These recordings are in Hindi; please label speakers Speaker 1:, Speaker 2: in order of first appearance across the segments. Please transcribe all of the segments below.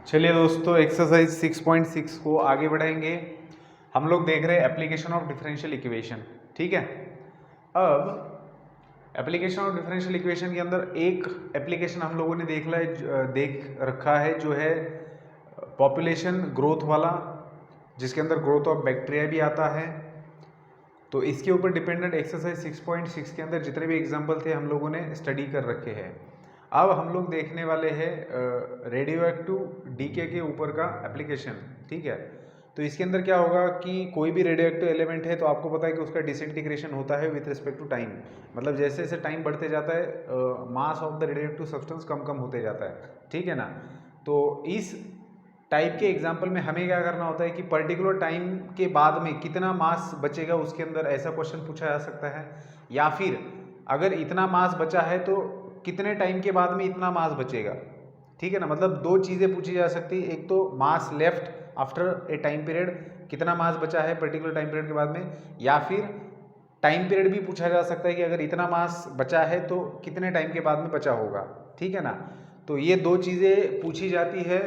Speaker 1: चलिए दोस्तों, एक्सरसाइज 6.6 को आगे बढ़ाएंगे। हम लोग देख रहे हैं एप्लीकेशन ऑफ डिफरेंशियल इक्वेशन। ठीक है, अब एप्लीकेशन ऑफ डिफरेंशियल इक्वेशन के अंदर एक एप्लीकेशन हम लोगों ने देख रखा है जो है पॉपुलेशन ग्रोथ वाला, जिसके अंदर ग्रोथ ऑफ बैक्टीरिया भी आता है। तो इसके ऊपर डिपेंडेंट एक्सरसाइज 6.6 के अंदर जितने भी एग्जाम्पल थे हम लोगों ने स्टडी कर रखे हैं। अब हम लोग देखने वाले हैं रेडियो एक्टिव डीके के ऊपर का एप्लीकेशन। ठीक है, तो इसके अंदर क्या होगा कि कोई भी रेडियो एक्टिव एलिमेंट है तो आपको पता है कि उसका डिसइंटीग्रेशन होता है विथ रिस्पेक्ट टू टाइम। मतलब जैसे जैसे टाइम बढ़ते जाता है mass of the radio active substance कम कम होते जाता है। ठीक है ना, तो इस टाइप के एग्जाम्पल में हमें क्या करना होता है कि पर्टिकुलर टाइम के बाद में कितना मास बचेगा उसके अंदर, ऐसा क्वेश्चन पूछा जा सकता है। या फिर अगर इतना मास बचा है तो कितने टाइम के बाद में इतना मास बचेगा। ठीक है ना, मतलब दो चीज़ें पूछी जा सकती है, एक तो mass left after a time period, कितना मास बचा है पर्टिकुलर टाइम पीरियड के बाद में, या फिर टाइम पीरियड भी पूछा जा सकता है कि अगर इतना मास बचा है तो कितने टाइम के बाद में बचा होगा। ठीक है ना, तो ये दो चीज़ें पूछी जाती है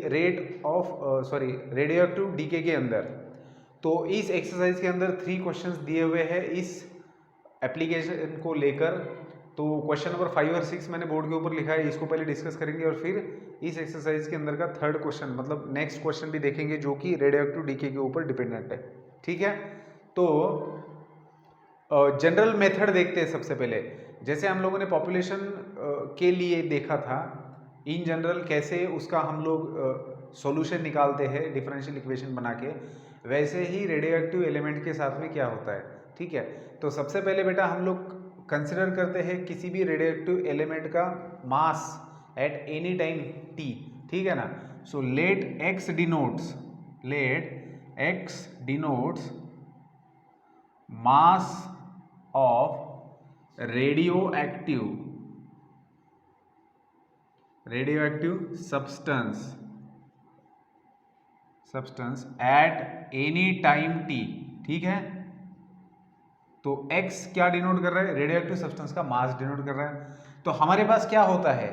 Speaker 1: रेडियो एक्टिव डीके के अंदर। तो इस एक्सरसाइज के अंदर 3 क्वेश्चंस दिए हुए हैं इस एप्लीकेशन को लेकर। तो क्वेश्चन नंबर 5 और 6 मैंने बोर्ड के ऊपर लिखा है, इसको पहले डिस्कस करेंगे और फिर इस एक्सरसाइज के अंदर का थर्ड क्वेश्चन मतलब नेक्स्ट क्वेश्चन भी देखेंगे जो कि रेडियो एक्टिव डीके के ऊपर डिपेंडेंट है। ठीक है, तो जनरल मेथड देखते हैं सबसे पहले। जैसे हम लोगों ने पॉपुलेशन के लिए देखा था इन जनरल कैसे उसका हम लोग सॉल्यूशन निकालते हैं डिफरेंशियल इक्वेशन बना के, वैसे ही रेडियो एक्टिव एलिमेंट के साथ में क्या होता है। ठीक है, तो सबसे पहले बेटा हम लोग कंसिडर करते हैं किसी भी रेडियो एक्टिव एलिमेंट का mass at any time t। ठीक है ना, so let x denotes mass of radioactive substance eight any time t। ठीक है, तो x क्या डिनोट कर रहा है, रेडियोएक्टिव सब्सटेंस का मास डिनोट कर रहा है। तो हमारे पास क्या होता है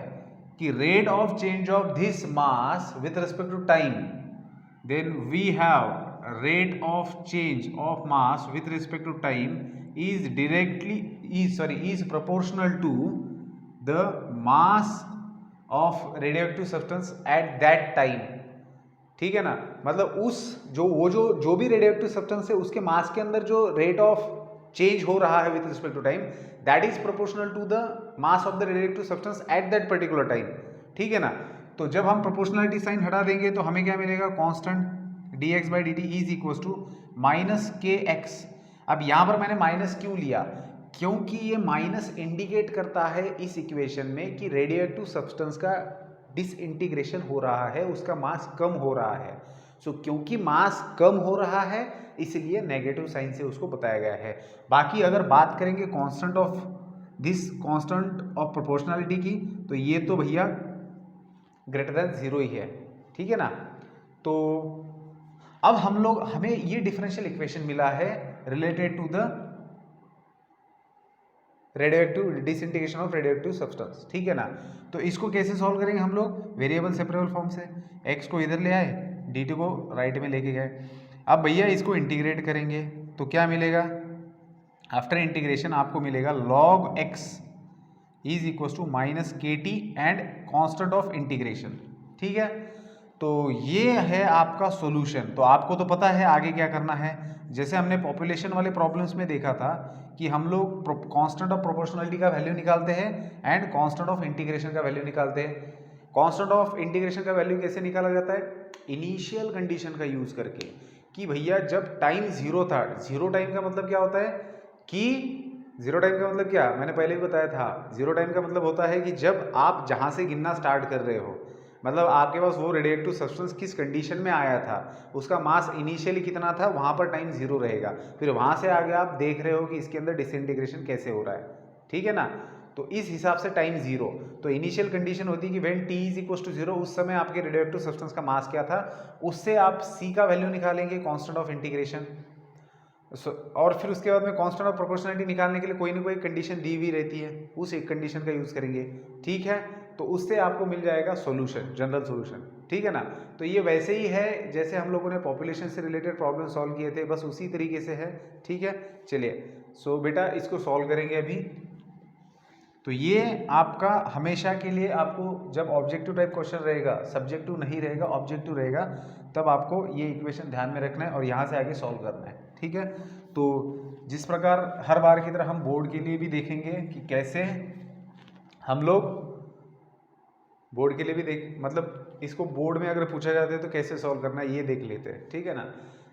Speaker 1: कि rate of change of this mass with respect to time, then we have rate of change of mass with respect to time is proportional to the mass of radioactive substance at that time। ठीक है ना, मतलब जो भी रेडियोएक्टिव सब्सटेंस है उसके मास के अंदर जो रेट ऑफ चेंज हो रहा है with respect to time, that is proportional to the mass of the radioactive substance at that particular time. ठीक है ना, तो जब हम प्रोपोर्शनलिटी साइन हटा देंगे तो हमें क्या मिलेगा, constant dx by dt is equal to minus के एक्स। अब यहां पर मैंने माइनस क्यों लिया, क्योंकि ये माइनस इंडिकेट करता है इस इक्वेशन में कि रेडियोएक्टिव सब्सटेंस का डिसइंटीग्रेशन हो रहा है, उसका मास कम हो रहा है। सो क्योंकि मास कम हो रहा है इसलिए नेगेटिव साइन से उसको बताया गया है। बाकी अगर बात करेंगे कांस्टेंट ऑफ प्रोपोर्शनलिटी की, तो ये तो भैया ग्रेटर देन 0 ही है। ठीक है ना, तो अब हमें ये डिफरेंशियल इक्वेशन मिला है related to the radioactive disintegration of radioactive substance. ठीक है ना, तो इसको कैसे सॉल्व करेंगे हम लोग, वेरिएबल सेपरेबल फॉर्म से। x को इधर ले आए, dt को राइट में लेके गए। अब भैया इसको इंटीग्रेट करेंगे तो क्या मिलेगा, आफ्टर इंटीग्रेशन आपको मिलेगा log x is equal to minus के T and constant of integration. ठीक है, तो ये है आपका सॉल्यूशन। तो आपको तो पता है आगे क्या करना है। जैसे हमने पॉपुलेशन वाले प्रॉब्लम्स में देखा था कि हम लोग कांस्टेंट ऑफ प्रोपोर्शनलिटी का वैल्यू निकालते हैं एंड कांस्टेंट ऑफ इंटीग्रेशन का वैल्यू निकालते हैं। कांस्टेंट ऑफ इंटीग्रेशन का वैल्यू कैसे निकाला जाता है, इनिशियल कंडीशन का यूज करके, कि भैया जब टाइम 0 था, 0 टाइम का मतलब क्या होता है कि 0 टाइम का मतलब क्या, मैंने पहले भी बताया था, 0 टाइम का मतलब होता है कि जब आप जहां से गिनना स्टार्ट कर रहे हो, मतलब आपके पास वो रेडियोएक्टिव सब्सटेंस किस कंडीशन में आया था, उसका मास इनिशियली कितना था, वहां पर टाइम 0 रहेगा। फिर वहां से आगे आप देख रहे हो कि इसके अंदर डिसइंटीग्रेशन कैसे हो रहा है। ठीक है ना, तो इस हिसाब से टाइम 0, तो इनिशियल कंडीशन होती है कि when t is equal to 0, उस समय आपके रेडियोएक्टिव सब्सटेंस का मास क्या था, उससे आप c का वैल्यू निकालेंगे, कांस्टेंट ऑफ इंटीग्रेशन। और फिर उसके बाद में कांस्टेंट ऑफ प्रोपोर्शनलिटी निकालने के लिए कोई ना कोई कंडीशन दी हुई रहती है, उस एक कंडीशन का यूज करेंगे। ठीक है, तो उससे आपको मिल जाएगा सॉल्यूशन, जनरल सॉल्यूशन, ठीक है ना। तो ये वैसे ही है जैसे हम लोगों ने पॉपुलेशन से रिलेटेड प्रॉब्लम सॉल्व किए थे, बस उसी तरीके से है, ठीक है। चलिए सो बेटा इसको सॉल्व करेंगे अभी। तो ये आपका हमेशा के लिए, आपको जब ऑब्जेक्टिव टाइप क्वेश्चन रहेगा, सब्जेक्टिव नहीं रहेगा ऑब्जेक्टिव रहेगा, तब आपको ये इक्वेशन ध्यान में रखना है और यहाँ से आगे सॉल्व करना है, ठीक है। तो जिस प्रकार हर बार की तरह हम बोर्ड के लिए भी देखेंगे कि कैसे हम लोग बोर्ड के लिए भी मतलब इसको बोर्ड में अगर पूछा जाता है तो कैसे सॉल्व करना है ये देख लेते हैं, ठीक है ना।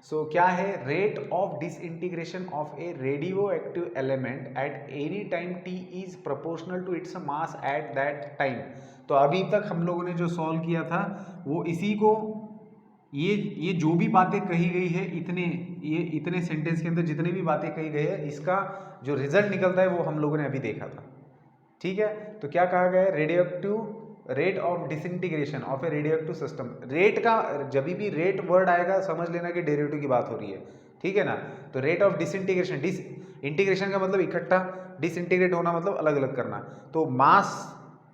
Speaker 1: सो क्या है, rate of disintegration of a radioactive element at any time t is proportional to its mass at that time. तो अभी तक हम लोगों ने जो सॉल्व किया था वो इसी को, ये जो भी बातें कही गई है, इतने सेंटेंस के अंदर जितने भी बातें कही गई है, इसका जो रिजल्ट निकलता है वो हम लोगों ने अभी देखा था, ठीक है। तो क्या कहा गया है, radio active rate of disintegration of a radio active system. Rate का जब भी रेट वर्ड आएगा समझ लेना कि डेरिवेटिव की बात हो रही है, ठीक है ना। तो रेट ऑफ डिसइंटीग्रेशन, डिसइंटीग्रेशन का मतलब इकट्ठा, डिसइंटीग्रेट होना मतलब अलग अलग करना। तो मास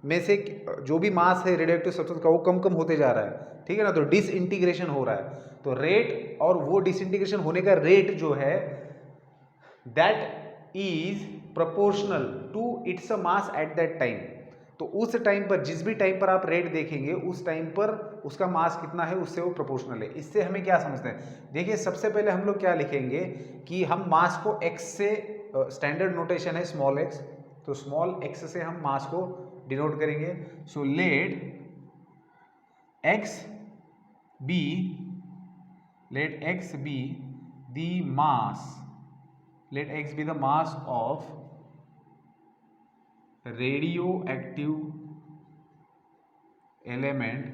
Speaker 1: में से जो भी मास है रेडियो एक्टिव सब्सटेंस का वो कम कम होते जा रहा है, ठीक है ना। तो डिसइंटीग्रेशन हो रहा है, तो रेट और वो डिसइंटीग्रेशन होने का रेट जो है that is proportional to its mass at that time. तो उस टाइम पर, जिस भी टाइम पर आप रेट देखेंगे उस टाइम पर उसका मास कितना है उससे वो प्रोपोर्शनल है। इससे हमें क्या समझते हैं, देखिए सबसे पहले हम लोग क्या लिखेंगे कि हम मास को x से, स्टैंडर्ड नोटेशन है स्मॉल x, तो स्मॉल x से हम मास को डिनोट करेंगे। So let x be the mass, let x be the mass of radioactive element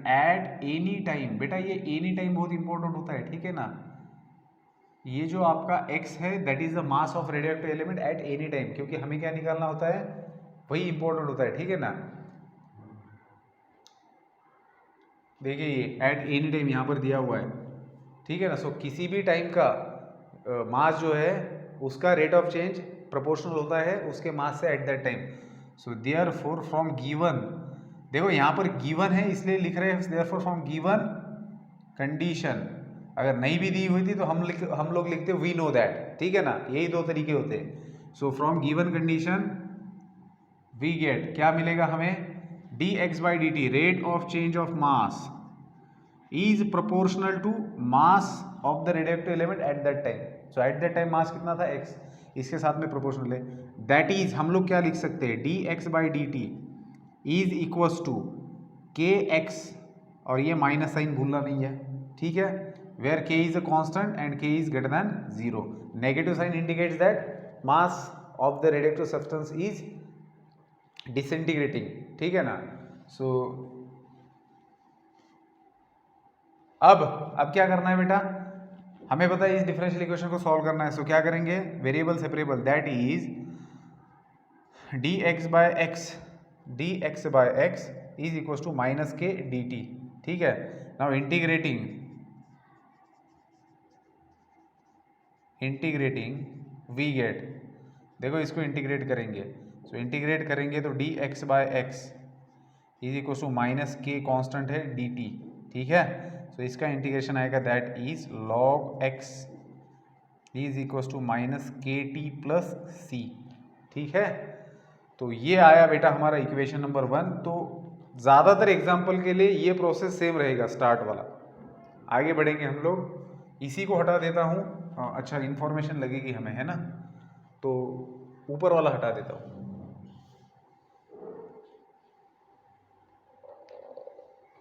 Speaker 1: at any time। बेटा ये एनी टाइम बहुत इंपॉर्टेंट होता है, ठीक है ना। ये जो आपका x है that is the mass of radioactive element at any time, क्योंकि हमें क्या निकालना होता है, वही इंपॉर्टेंट होता है, ठीक है ना। देखिए ये एट एनी टाइम यहाँ पर दिया हुआ है, ठीक है ना। सो किसी भी टाइम का मास जो है उसका रेट ऑफ चेंज प्रोपोर्शनल होता है उसके मास से eight that time. So therefore from given, देखो यहाँ पर गिवन है इसलिए लिख रहे हैं देयरफॉर फ्रॉम गिवन कंडीशन। अगर नहीं भी दी हुई थी तो हम लोग लिखते वी नो दैट, ठीक है ना। यही दो तरीके होते हैं। So from given condition we get, क्या मिलेगा हमें, dx/dt rate of change of mass is proportional to mass of the radioactive element at that time. So at that time mass कितना था x, इसके साथ में प्रोपोर्शनल है। दैट इज हम लोग क्या लिख सकते हैं, dx/dt is equals to kx, और ये माइनस साइन भूलना नहीं है, ठीक है। Where k is a constant and k is greater than 0। Negative sign indicates that mass of the radioactive substance is disintegrating, ठीक है ना। सो अब क्या करना है बेटा, हमें पता है इस डिफरेंशियल इक्वेशन को सॉल्व करना है। सो क्या करेंगे, variable separable that is dx by x is equal to minus k dt, ठीक है। नाउ इंटीग्रेटिंग वी गेट, देखो इसको इंटीग्रेट करेंगे, सो इंटीग्रेट करेंगे तो dx by x is equal to minus k constant है dt, ठीक है। सो इसका इंटीग्रेशन आएगा that is log x is equal to minus के टी प्लस सी, ठीक है। तो ये आया बेटा हमारा इक्वेशन नंबर 1। तो ज़्यादातर एग्जाम्पल के लिए ये प्रोसेस सेम रहेगा स्टार्ट वाला। आगे बढ़ेंगे हम लोग, इसी को हटा देता हूँ, अच्छा इन्फॉर्मेशन लगेगी हमें, है ना, तो ऊपर वाला हटा देता हूँ,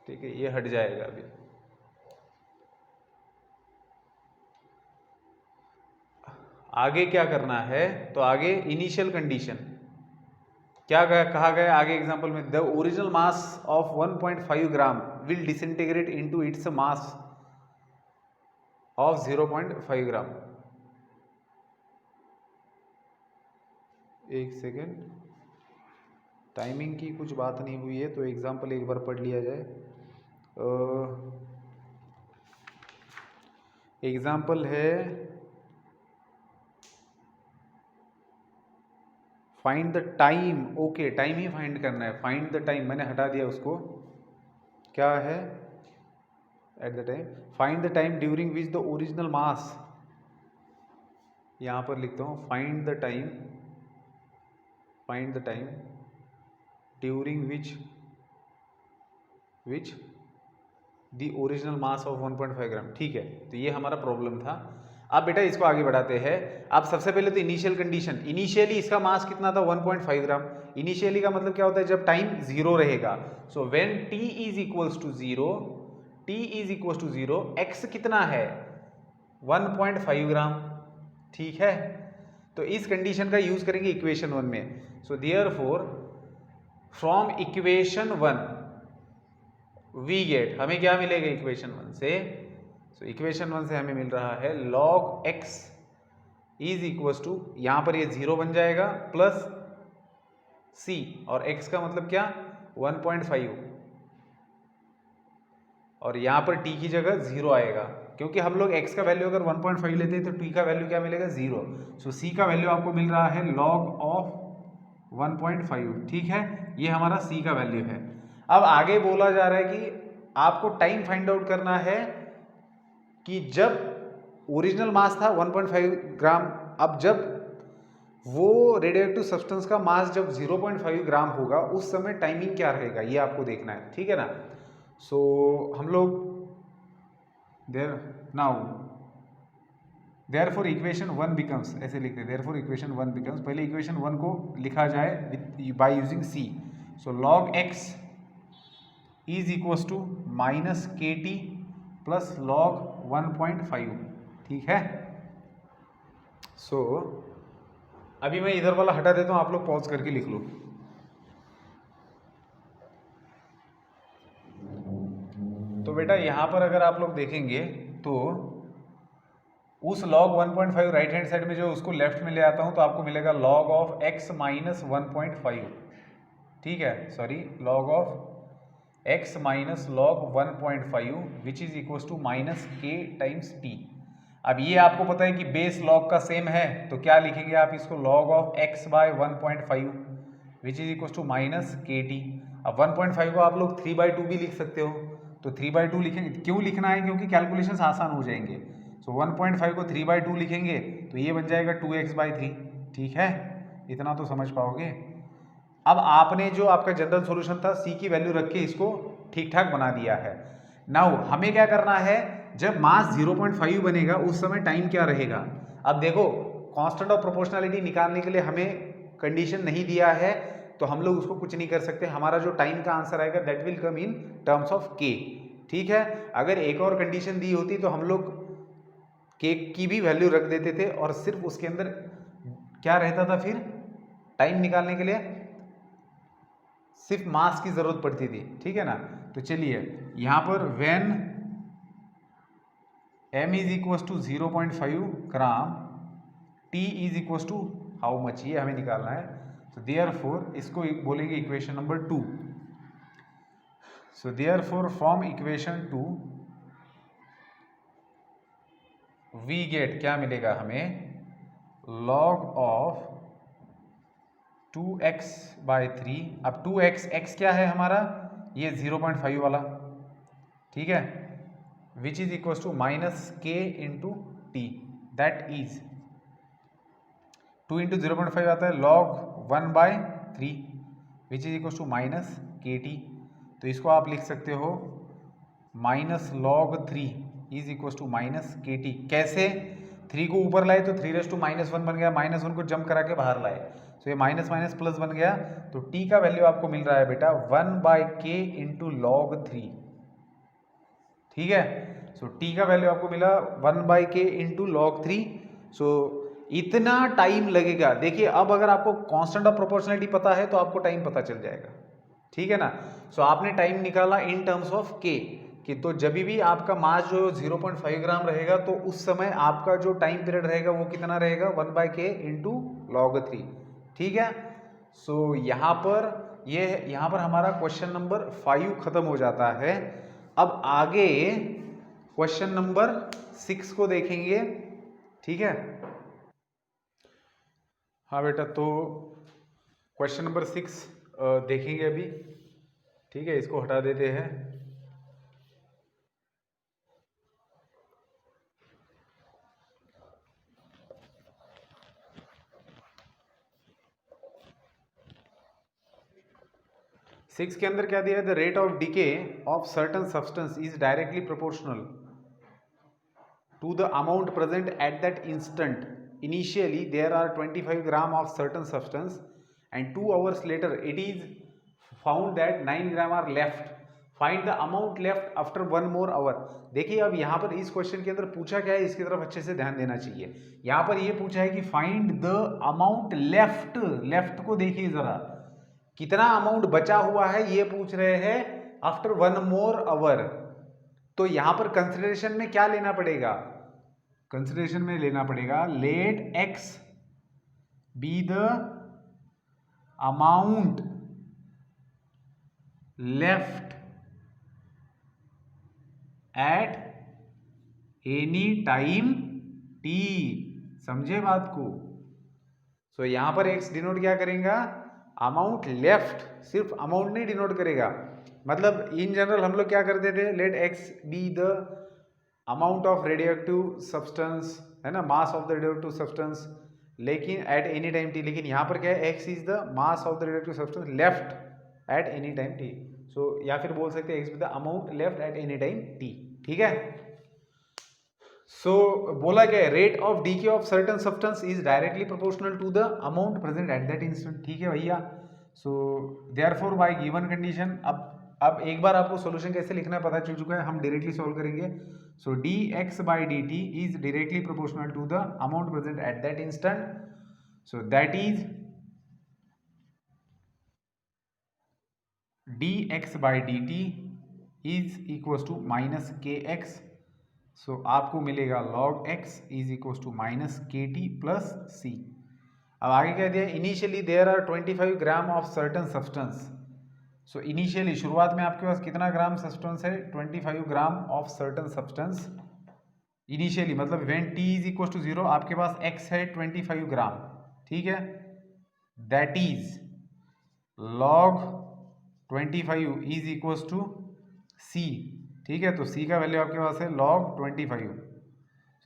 Speaker 1: ठीक है, ये हट जाएगा अभी। आगे क्या करना है, तो आगे इनिशियल कंडीशन क्या कहा गया आगे एग्जांपल में, the original mass of 1.5 gram will disintegrate into its mass of 0.5 ग्राम। एक सेकेंड, टाइमिंग की कुछ बात नहीं हुई है तो एग्जांपल एक बार पढ़ लिया जाए। एग्जाम्पल है find the time, okay time he find करना है, फाइंड द टाइम मैंने हटा दिया उसको, क्या है at the time, find the time during which the original mass, यहां पर लिखता हूं find the time during which the original mass of 1.5 gram. ठीक है, तो ये हमारा प्रॉब्लम था। अब बेटा इसको आगे बढ़ाते हैं। अब सबसे पहले तो इनिशियल कंडीशन, इनिशियली इसका मास कितना था 1.5 ग्राम। इनिशियली का मतलब क्या होता है, जब टाइम जीरो रहेगा। So when t is equals to zero, x कितना है 1.5 ग्राम। ठीक है, तो इस कंडीशन का यूज करेंगे इक्वेशन 1 में। So therefore from equation 1 we get, हमें क्या मिलेगा इक्वेशन 1 से, सो इक्वेशन 1 से हमें मिल रहा है log x is equals to, यहां पर ये 0 बन जाएगा प्लस c, और x का मतलब क्या 1.5, और यहां पर t की जगह 0 आएगा, क्योंकि हम लोग x का वैल्यू अगर 1.5 लेते हैं तो t का वैल्यू क्या मिलेगा 0। सो c का वैल्यू आपको मिल रहा है log ऑफ 1.5। ठीक है, ये हमारा c का वैल्यू है। अब आगे बोला जा रहा है कि आपको टाइम फाइंड आउट करना है कि जब ओरिजिनल मास था 1.5 ग्राम, अब जब वो रेडियोएक्टिव सब्सटेंस का मास जब 0.5 ग्राम होगा उस समय टाइमिंग क्या रहेगा, ये आपको देखना है। ठीक है ना। सो हम लोग देयरफॉर इक्वेशन 1 बिकम्स, ऐसे लिखते हैं देयरफॉर इक्वेशन 1 बिकम्स, पहले इक्वेशन 1 को लिखा जाए by using c। So log x is equals to minus के टी प्लस log 1.5। ठीक है, सो अभी मैं इधर वाला हटा देता हूं, आप लोग पॉज करके लिख लो। तो बेटा यहां पर अगर आप लोग देखेंगे तो उस log 1.5 राइट हैंड साइड में जो उसको लेफ्ट में ले आता हूं तो आपको मिलेगा log ऑफ x माइनस 1.5। ठीक है, sorry log of x minus log 1.5 which is equal to minus k times t। अब ये आपको पता है कि बेस log का सेम है, तो क्या लिखेंगे आप इसको log of x by 1.5 which is equal to minus के टी। अब 1.5 को आप लोग 3/2 भी लिख सकते हो, तो 3/2 लिखेंगे, क्यों लिखना है क्योंकि कैलकुलेशंस आसान हो जाएंगे। सो 1.5 को 3/2 लिखेंगे तो ये बन जाएगा 2x/3। ठीक है, इतना तो समझ पाओगे। अब आपने जो आपका जनरल सॉल्यूशन था c की वैल्यू रख के इसको ठीक ठाक बना दिया है। नाउ हमें क्या करना है, जब मास 0.5 बनेगा उस समय टाइम क्या रहेगा। अब देखो कांस्टेंट ऑफ प्रोपोर्शनैलिटी निकालने के लिए हमें कंडीशन नहीं दिया है, तो हम लोग उसको कुछ नहीं कर सकते। हमारा जो टाइम का आंसर आएगा that will come in terms of k। ठीक है, अगर एक और कंडीशन दी होती तो हम लोग k की भी वैल्यू रख देते थे और सिर्फ उसके अंदर क्या रहता था, फिर टाइम निकालने के लिए सिर्फ मास की जरूरत पड़ती थी। ठीक है ना, तो चलिए यहां पर when m is equal to 0.5 gram, t is equal to how much, ये हमें निकालना है। तो देयरफॉर इसको बोलेंगे equation number 2। So therefore from equation 2 we get, क्या मिलेगा हमें, log ऑफ 2x/3। अब 2x क्या है हमारा, ये 0.5 वाला। ठीक है, which is equal to minus k into t, that is 2 into 0.5 आता है log 1/3 which is equal to minus के टी। तो इसको आप लिख सकते हो minus log 3 is equal to minus के टी। कैसे, 3 को ऊपर लाए तो 3⁻⁻1 बन गया, -1 को जंप करा के बाहर लाए, तो ये माइनस माइनस प्लस बन गया। तो t का वैल्यू आपको मिल रहा है बेटा 1/k इंटू log 3। ठीक है, सो t का वैल्यू आपको मिला 1/k इंटू log 3। सो इतना टाइम लगेगा। देखिए अब अगर आपको कांस्टेंट ऑफ प्रोपोर्शनलिटी पता है तो आपको टाइम पता चल जाएगा। ठीक है ना, सो आपने टाइम निकाला इन टर्म्स ऑफ k कि तो जब भी आपका मास जो 0.5 ग्राम रहेगा तो उस समय आपका जो टाइम पीरियड रहेगा वो कितना रहेगा 1/k इंटू log 3। ठीक है, सो यहाँ पर हमारा क्वेश्चन नंबर 5 खत्म हो जाता है। अब आगे क्वेश्चन नंबर 6 को देखेंगे। ठीक है, हाँ बेटा, तो क्वेश्चन नंबर 6 देखेंगे अभी। ठीक है, इसको हटा देते हैं। सिक्स के अंदर क्या दिया है? The rate of decay of certain substance is directly proportional to the amount present at that instant. Initially there are 25 gram of certain substance and 2 hours later it is found that 9 gram are left. Find the amount left after 1 more hour. देखिए अब यहाँ पर इस क्वेश्चन के अंदर पूछा क्या है, इसकी तरफ अच्छे से ध्यान देना चाहिए। यहाँ पर ये पूछा है कि find the amount left. Left को देखिए जरा, कितना अमाउंट बचा हुआ है ये पूछ रहे हैं आफ्टर 1 मोर आवर। तो यहां पर कंसिडरेशन में क्या लेना पड़ेगा? कंसिडरेशन में लेना पड़ेगा let x be the amount left at any time t. समझे बात को? सो यहां पर एक्स डिनोट क्या करेगा? Amount left. सिर्फ अमाउंट नहीं डिनोट करेगा, मतलब इन जनरल हम लोग क्या करते थे, let x be the amount of radioactive substance, है ना, mass of the radioactive substance, लेकिन एट एनी टाइम टी। लेकिन यहाँ पर क्या है? X is the mass of the radioactive substance left at any time T. So या फिर बोल सकते हैं X with the amount left at any time t. ठीक है, सो बोला क्या है? Rate of decay of certain substance is directly proportional to the amount present at that instant. ठीक है भैया, so therefore by given condition, अब एक बार आपको सॉल्यूशन कैसे लिखना है पता चल चुका है, हम डायरेक्टली सॉल्व करेंगे। So D X by D T is directly proportional to the amount present at that instant. So that is D X by D T is equal to minus के एक्स। सो आपको मिलेगा log x is equal to minus के टी प्लस सी। अब आगे क्या दिया? Initially there are 25 gram of certain substance. So initially शुरुआत में आपके पास कितना ग्राम सब्सटेंस है? 25 gram of certain substance initially, मतलब when t is equal to 0 आपके पास x है 25 ग्राम। ठीक है, that is log 25 is equal to c। ठीक है, तो c का वैल्यू आपके पास है log 25।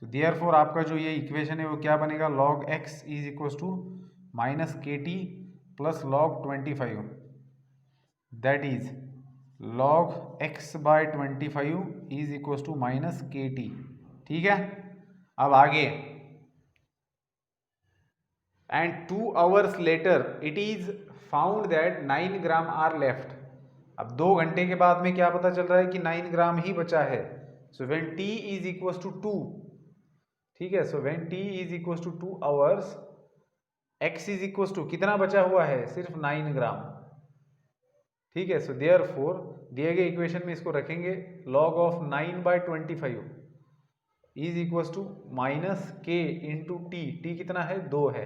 Speaker 1: तो देयरफॉर आपका जो ये इक्वेशन है वो क्या बनेगा? log x is equal to minus के T plus log 25, that is log x by 25 is equal to minus के टी। ठीक है, अब आगे, and 2 hours later it is found that 9 gram R left. अब 2 घंटे के बाद में क्या पता चल रहा है कि 9 ग्राम ही बचा है। So when t is equal to 2, ठीक है, so when t is equal to 2 hours x is equal to कितना बचा हुआ है? सिर्फ 9 ग्राम। ठीक है, सो देयरफॉर दिए गए इक्वेशन में इसको रखेंगे, log of 9 by 25 is equal to minus k into t. T कितना है? 2 है।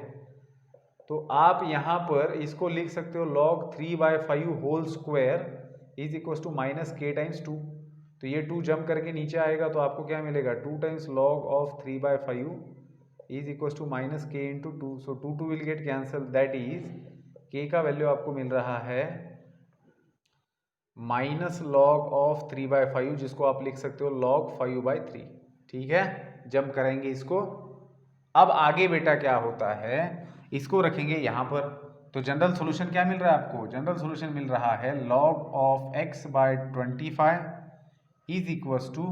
Speaker 1: तो आप यहाँ पर इसको लिख सकते हो log 3/5 whole square is equal to minus k times 2। तो ये 2 जंप करके नीचे आएगा तो आपको क्या मिलेगा? 2 times log of 3/5 is equal to minus k into 2। So 2 will get cancel, that is के का वैल्यू आपको मिल रहा है माइनस log ऑफ 3/5, जिसको आप लिख सकते हो log 5/3। ठीक है, जंप करेंगे इसको। अब आगे बेटा क्या होता है, इसको रखेंगे यहाँ पर। तो जनरल सॉल्यूशन क्या मिल रहा है आपको? जनरल सॉल्यूशन मिल रहा है log of x by 25 is equal to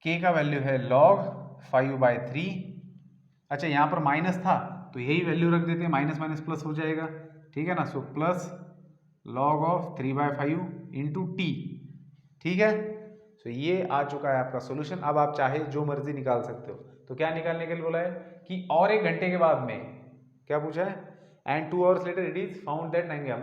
Speaker 1: k का वैल्यू है log 5/3। अच्छा, यहाँ पर माइनस था तो यही वैल्यू रख देते हैं, माइनस माइनस प्लस हो जाएगा। ठीक है ना, so plus log of 3/5 into T. ठीक है, सो ये आ चुका है आपका सॉल्यूशन। अब आप चाहे जो मर्जी निकाल सकते हो। तो क्या निकालने के लिए बोला है कि और 1 घंटे के बाद में क्या पूछा है? And 2 hours later it is found that 9 gram.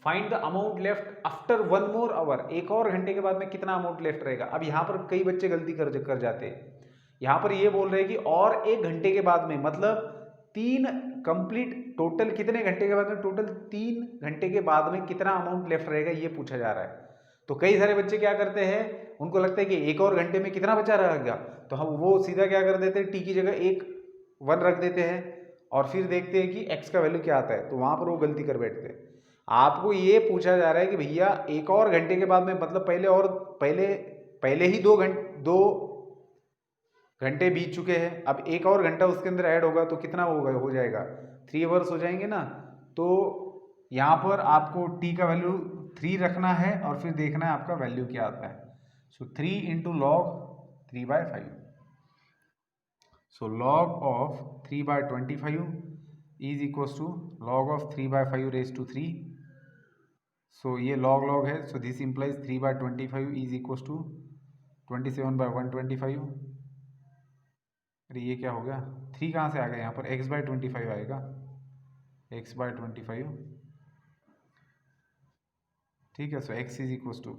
Speaker 1: Find the amount left after 1 more hour. 1 और घंटे के बाद में कितना अमाउंट लेफ्ट रहेगा? अब यहाँ पर कई बच्चे गलती कर जाते हैं। यहाँ पर ये बोल रहे हैं कि और 1 घंटे के बाद में, मतलब 3 कंप्लीट, टोटल कितने घंटे के बाद में? टोटल 3 घंटे के बाद में कितना अमाउंट लेफ्ट रहेगा ये पूछा जा रहा है। तो कई सारे बच्चे क्या करते हैं, उनको लगता है कि 1 और घंटे में कितना बचा रहेगा, तो हम वो सीधा क्या कर देते हैं, टी की जगह 1 रख देते हैं और फिर देखते हैं कि x का वैल्यू क्या आता है, तो वहाँ पर वो गलती कर बैठते हैं। आपको ये पूछा जा रहा है कि भैया एक और घंटे के बाद में, मतलब पहले ही 2 घंटे बीत चुके हैं, अब एक और घंटा उसके अंदर ऐड होगा तो कितना हो जाएगा, 3 आवर्स हो जाएंगे ना। तो यहाँ पर आपको t का वैल्यू 3 रखना है और फिर देखना है आपका वैल्यू क्या आता है। So 3 into log 3/5, so log of 3/25 is equals to log of 3/5 raise to 3। So ये लॉग है, so this implies 3/25 is equals to 27/125। अरे ये क्या हो गया, 3 कहाँ से आ गया यहाँ पर, x/25 आएगा, x/25। ठीक है, सो x इज इक्वल्स टू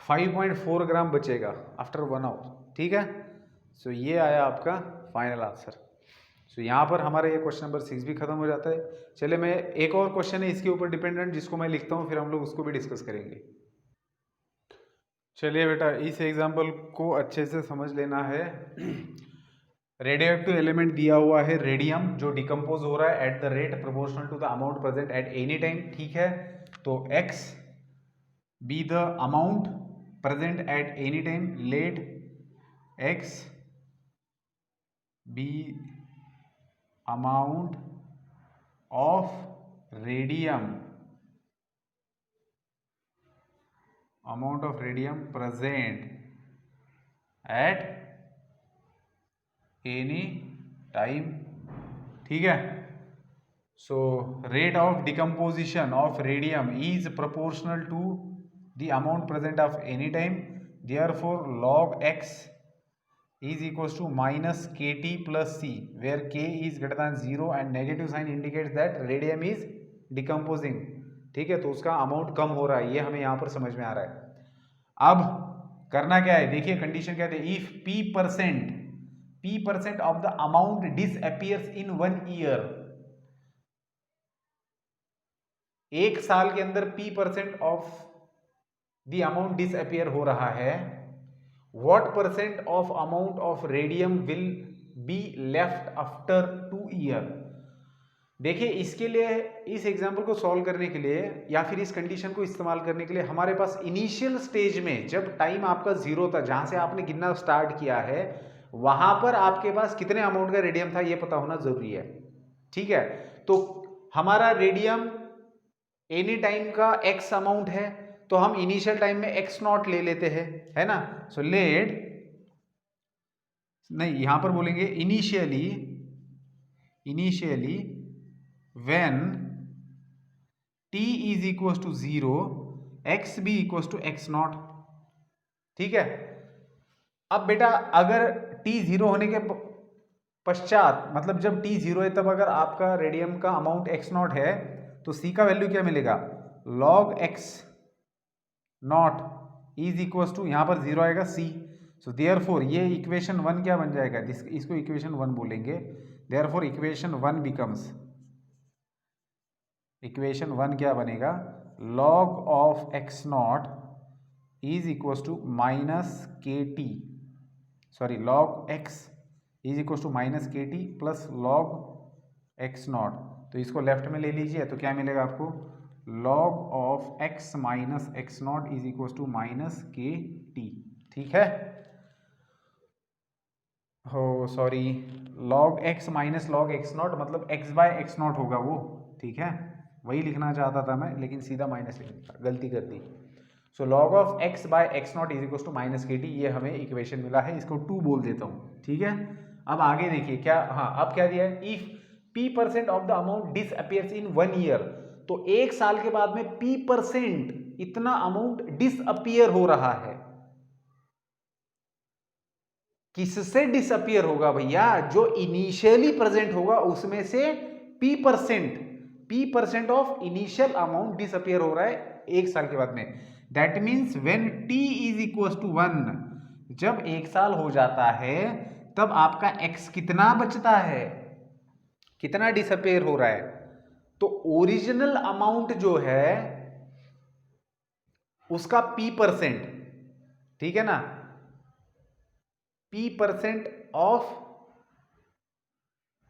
Speaker 1: 5.4 ग्राम बचेगा आफ्टर 1 आवर। ठीक है, सो ये आया आपका फाइनल आंसर। सो यहाँ पर हमारा ये क्वेश्चन नंबर 6 भी खत्म हो जाता है। चलिए, मैं एक और क्वेश्चन है इसके ऊपर डिपेंडेंट, जिसको मैं लिखता हूँ, फिर हम लोग उसको भी डिस्कस करेंगे। चलिए बेटा, इस एग्जाम्पल को अच्छे से समझ लेना है। रेडियो एक्टिव एलिमेंट दिया हुआ है रेडियम, जो डिकम्पोज हो रहा है at the rate proportional to the amount present at any time. ठीक है, तो x be the amount present at any time, let x be amount of radium present at any time। ठीक है, so rate of decomposition of radium is proportional to the amount present of any time, therefore log x is equals to minus kt plus c, where k is greater than 0 and negative sign indicates that radium is decomposing। ठीक है, तो उसका अमाउंट कम हो रहा है, ये हमें यहाँ पर समझ में आ रहा है। अब करना क्या है, देखिए कंडीशन क्या है, if p% of the amount disappears in 1 year, एक साल के अंदर p% of the amount disappear हो रहा है, what percent of amount of radium will be left after 2 year। देखिए, इसके लिए, इस एग्जाम्पल को सॉल्व करने के लिए या फिर इस कंडीशन को इस्तेमाल करने के लिए हमारे पास इनिशियल स्टेज में, जब टाइम आपका 0 था, जहां से आपने गिनना स्टार्ट किया है, वहां पर आपके पास कितने अमाउंट का रेडियम था ये पता होना जरूरी है। ठीक है, तो हमारा रेडियम एनी टाइम का x अमाउंट है, तो हम इनिशियल टाइम में x0 ले लेते हैं, है ना। सो लेट, नहीं यहां पर बोलेंगे initially when t is equal to 0 x भी इक्वल टू x0। ठीक है, अब बेटा अगर t 0 होने के पश्चात, मतलब जब t 0 है, तब अगर आपका रेडियम का अमाउंट x0 है, तो c का वैल्यू क्या मिलेगा, log x0 is equal to, यहां पर 0 आएगा c। सो देयरफॉर ये इक्वेशन 1 क्या बन जाएगा, इसको इक्वेशन 1 बोलेंगे। देयरफॉर इक्वेशन 1 बिकम्स, इक्वेशन 1 क्या बनेगा, log of x0 is equal to minus kt, sorry log x is equal to minus kt plus log x0। तो इसको लेफ्ट में ले लीजिए, तो क्या मिलेगा आपको, log of x minus x0 is equal to minus kt। ठीक है, हो sorry, log x minus log x0 मतलब x/x0 होगा वो। ठीक है, वही लिखना चाहता था मैं, लेकिन सीधा माइनस लिख दिया, गलती कर दी। So log of x/x0 is equal to minus kt, ये हमें इक्वेशन मिला है, इसको 2 बोल देता हूँ। ठीक है, अब आगे देखिए क्या, हाँ अब क्या दिया है, if p% of the amount disappears in 1 year, तो एक साल के बाद में p% इतना अमाउंट डिसअपियर हो रहा है। किससे डिसअपियर होगा भैया, जो इनिशियली प्रेजेंट होगा उसमें से p% of initial amount disappear हो रहा है एक साल के बाद में। That means when t is equal to 1, जब एक साल हो जाता है, तब आपका x कितना बचता है, कितना डिसअपियर हो रहा है। तो ओरिजिनल अमाउंट जो है उसका P%, ठीक है ना, P% ऑफ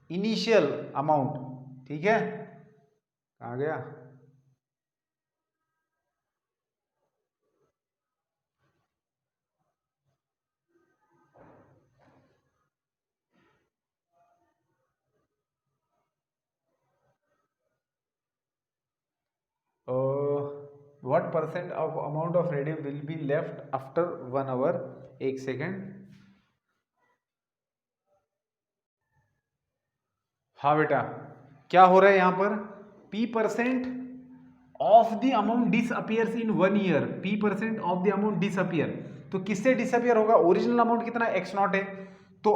Speaker 1: इनिशियल अमाउंट, ठीक है, कहाँ गया, what percent of amount of radium will be left after 1 hour, एक सेकेंड, हाँ बेटा, क्या हो रहा है यहाँ पर, P% of the amount disappears in 1 year, P% of the amount disappear, तो किससे डिसअपियर होगा, ओरिजिनल अमाउंट कितना x0 है, तो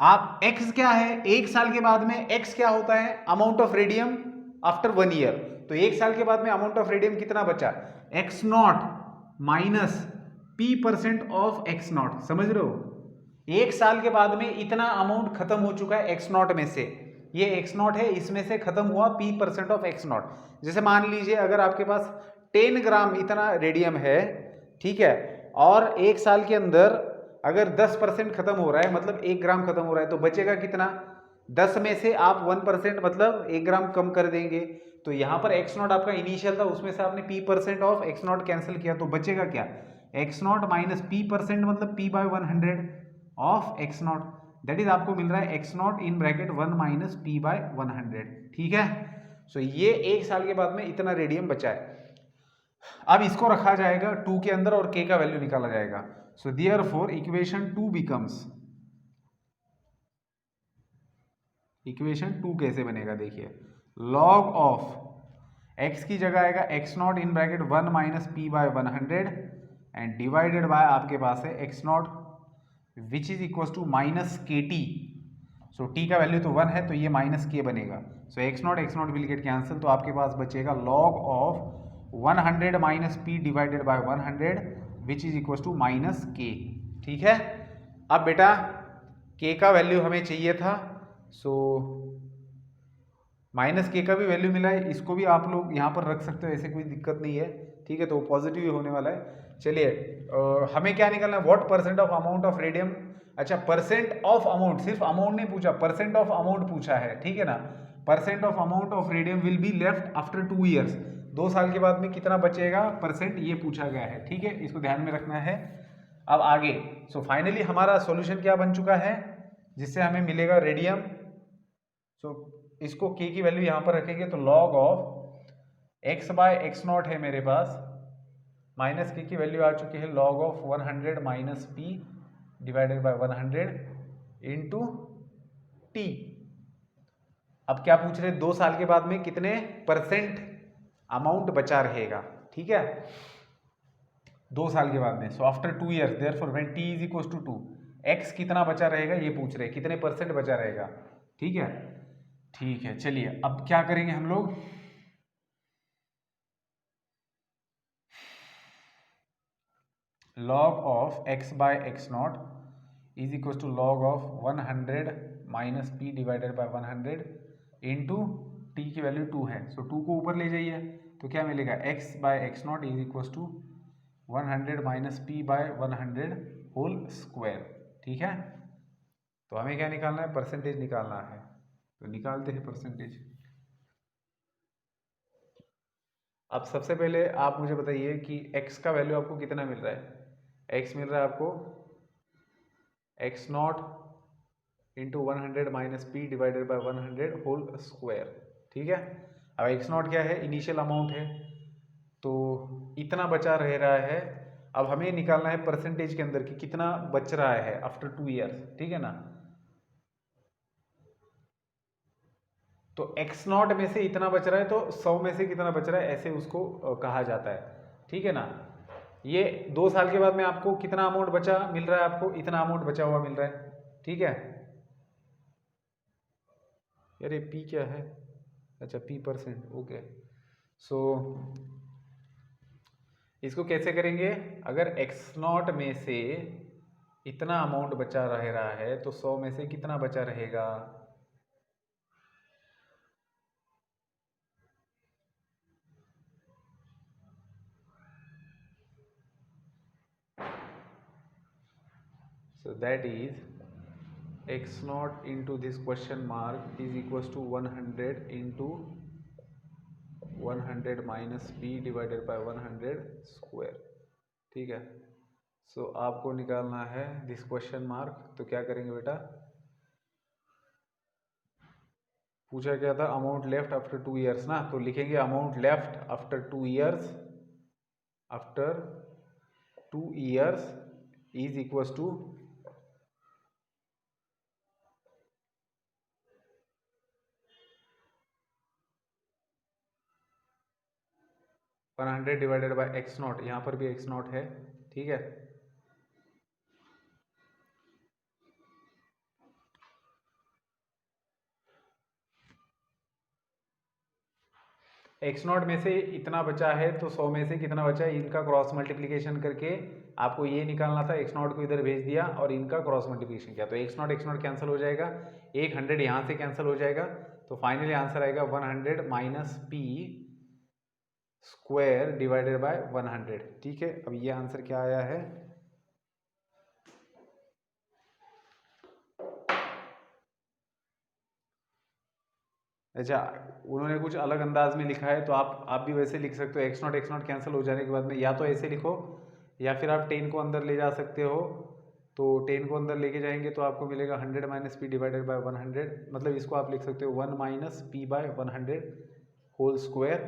Speaker 1: आप x क्या है, एक साल के बाद में x क्या होता है, amount of radium after 1 year, तो एक साल के बाद में अमाउंट ऑफ रेडियम कितना बचा, x0 minus P% of x0, समझ रहे हो, एक साल के बाद में इतना अमाउंट खत्म हो चुका है x0 में से, ये x0 है, इसमें से खत्म हुआ P% ऑफ x0। जैसे मान लीजिए अगर आपके पास 10 ग्राम इतना रेडियम है, ठीक है, और एक साल के अंदर अगर 10% खत्म हो रहा है, मतलब 1 ग्राम खत्म हो रहा है, तो बचेगा कितना, 10 में से आप 1% मतलब 1 ग्राम कम कर देंगे, तो यहाँ पर x0 आपका इनिशियल था, उसमें से आपने P% ऑफ x0 कैंसिल किया, तो बचेगा क्या, x0 माइनस P% मतलब P/100 of x0, that is आपको मिल रहा है x0 in bracket 1 minus P/100, ठीक है। सो ये एक साल के बाद में इतना रेडियम बचा है। अब इसको रखा जाएगा 2 के अंदर और k का वैल्यू निकाला जाएगा। So therefore equation 2 becomes, equation 2 कैसे बनेगा देखिए, लॉग ऑफ x की जगह आएगा x0 in bracket 1 minus P/100 and divided by आपके पास है x0 which is equal to minus KT। सो t का वैल्यू तो 1 है, तो ये माइनस k बनेगा। सो x0 विल गेट कैंसिल, तो आपके पास बचेगा log of 100 minus p divided by 100 which is equal to minus k, ठीक है। अब बेटा k का वैल्यू हमें चाहिए था, सो माइनस k का भी वैल्यू मिला है, इसको भी आप लोग यहाँ पर रख सकते हो, ऐसे कोई दिक्कत नहीं है, ठीक है, तो पॉजिटिव ही होने वाला है। चलिए हमें क्या निकालना है, what percent of amount of radium, अच्छा परसेंट ऑफ अमाउंट, सिर्फ अमाउंट नहीं पूछा, परसेंट ऑफ अमाउंट पूछा है, ठीक है ना, percent of amount of radium will be left after 2 years, 2 साल के बाद में कितना बचेगा परसेंट, ये पूछा गया है, ठीक है, इसको ध्यान में रखना है। अब आगे, सो फाइनली हमारा सॉल्यूशन क्या बन चुका है, जिससे हमें मिलेगा रेडियम। सो इसको k की वैल्यू यहाँ पर रखेंगे, तो log ऑफ x/x0 है मेरे पास, माइनस k की वैल्यू आ चुकी है log of 100 minus p divided by 100 into t। अब क्या पूछ रहे, 2 साल के बाद में कितने परसेंट अमाउंट बचा रहेगा, ठीक है, 2 साल के बाद में। So after 2 years therefore when t is equal to 2, x कितना बचा रहेगा ये पूछ रहे, कितने परसेंट बचा रहेगा, ठीक है, ठीक है। चलिए अब क्या करेंगे हम लोग, log of x/x0 is equal to log of 100 minus p divided by 100 into t की वैल्यू 2 है, सो 2 को ऊपर ले जाइए, तो क्या मिलेगा, x/x0 is equal to 100 minus p/100 whole square, ठीक है। तो हमें क्या निकालना है, परसेंटेज निकालना है, तो निकालते हैं परसेंटेज। अब सबसे पहले आप मुझे बताइए कि x का वैल्यू आपको कितना मिल रहा है, x मिल रहा है आपको x0 into 100 minus p divided by 100 whole square, ठीक है। अब x0 क्या है, इनिशियल अमाउंट है, तो इतना बचा रह रहा है। अब हमें निकालना है परसेंटेज के अंदर कि कितना बच रहा है आफ्टर 2 ईयर्स, ठीक है ना। तो x0 में से इतना बच रहा है, तो 100 में से कितना बच रहा है, ऐसे उसको कहा जाता है, ठीक है ना। ये 2 साल के बाद में आपको कितना अमाउंट बचा मिल रहा है, आपको इतना अमाउंट बचा हुआ मिल रहा है, ठीक है। अरे p क्या है, अच्छा p%, ओके। सो इसको कैसे करेंगे, अगर x0 में से इतना अमाउंट बचा रह रहा है, तो 100 में से कितना बचा रहेगा, So that is x naught into this question mark is equals to 100 into 100 minus p divided by 100 square. ठीक है. सो आपको निकालना है दिस क्वेश्चन मार्क. तो क्या करेंगे बेटा, पूछा क्या था, अमाउंट लेफ्ट आफ्टर 2 ईयर्स ना, तो लिखेंगे amount left after 2 years, after 2 years is equals to 100 divided by x not. यहाँ पर भी एक्स नॉट है. ठीक है. एक्स नॉट में से इतना बचा है तो 100 में से कितना बचा है, इनका क्रॉस मल्टीप्लिकेशन करके आपको ये निकालना था. एक्स नॉट को इधर भेज दिया और इनका क्रॉस मल्टीप्लिकेशन किया तो एक्स नॉट कैंसिल हो जाएगा. 100 यहाँ से कैंसिल हो जाएगा. तो फाइनली आंसर आएगा 100 minus P square divided by 100. ठीक है. अब ये आंसर क्या आया है, अच्छा उन्होंने कुछ अलग अंदाज में लिखा है तो आप भी वैसे लिख सकते हो. एक्स नॉट कैंसिल हो जाने के बाद में या तो ऐसे लिखो या फिर आप 10 को अंदर ले जा सकते हो. तो 10 को अंदर लेके जाएंगे तो आपको मिलेगा 100 माइनस पी डिवाइडेड बाय 100. मतलब इसको आप लिख सकते हो 1 minus p by 100 whole square.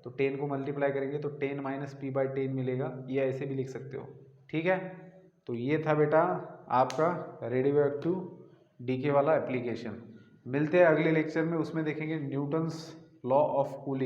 Speaker 1: तो 10 को मल्टीप्लाई करेंगे तो 10 माइनस पी बाय 10 मिलेगा. या ऐसे भी लिख सकते हो. ठीक है. तो ये था बेटा आपका रेडियोएक्टिव डीके वाला एप्लीकेशन. मिलते हैं अगले लेक्चर में, उसमें देखेंगे न्यूटन्स लॉ ऑफ कूलिंग.